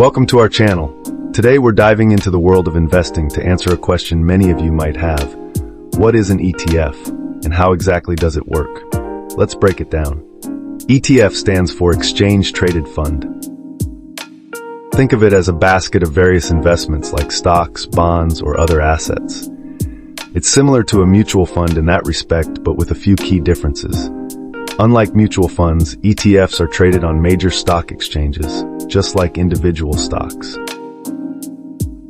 Welcome to our channel. Today we're diving into the world of investing to answer a question many of you might have. What is an ETF, and how exactly does it work? Let's break it down. ETF stands for Exchange Traded Fund. Think of it as a basket of various investments like stocks, bonds, or other assets. It's similar to a mutual fund in that respect, but with a few key differences. Unlike mutual funds, ETFs are traded on major stock exchanges, just like individual stocks.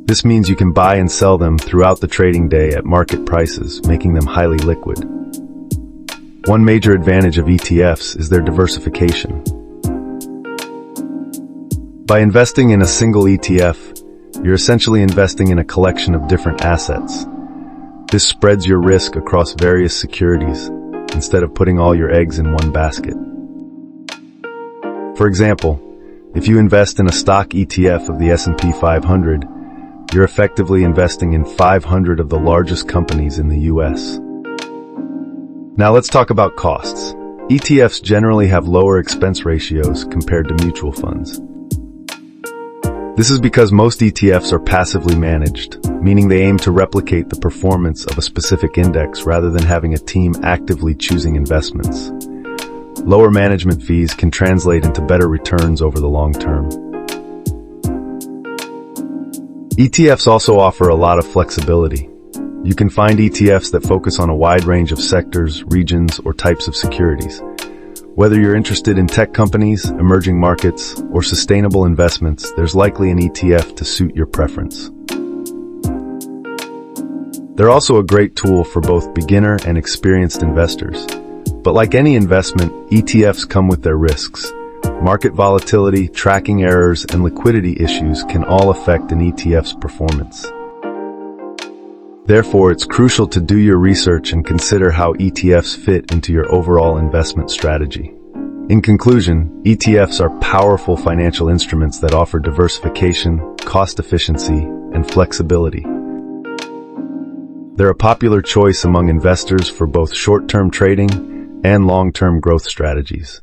This means you can buy and sell them throughout the trading day at market prices, making them highly liquid. One major advantage of ETFs is their diversification. By investing in a single ETF, you're essentially investing in a collection of different assets. This spreads your risk across various securities, instead of putting all your eggs in one basket. For example, if you invest in a stock ETF of the S&P 500, you're effectively investing in 500 of the largest companies in the US. Now let's talk about costs. ETFs generally have lower expense ratios compared to mutual funds. This is because most ETFs are passively managed, meaning they aim to replicate the performance of a specific index rather than having a team actively choosing investments. Lower management fees can translate into better returns over the long term. ETFs also offer a lot of flexibility. You can find ETFs that focus on a wide range of sectors, regions, or types of securities. Whether you're interested in tech companies, emerging markets, or sustainable investments, there's likely an ETF to suit your preference. They're also a great tool for both beginner and experienced investors. But like any investment, ETFs come with their risks. Market volatility, tracking errors, and liquidity issues can all affect an ETF's performance. Therefore, it's crucial to do your research and consider how ETFs fit into your overall investment strategy. In conclusion, ETFs are powerful financial instruments that offer diversification, cost efficiency, and flexibility. They're a popular choice among investors for both short-term trading and long-term growth strategies.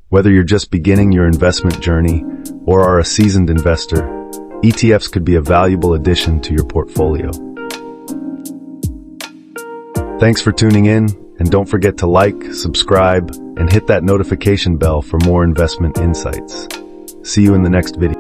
Whether you're just beginning your investment journey or are a seasoned investor, ETFs could be a valuable addition to your portfolio. Thanks for tuning in, and don't forget to like, subscribe, and hit that notification bell for more investment insights. See you in the next video.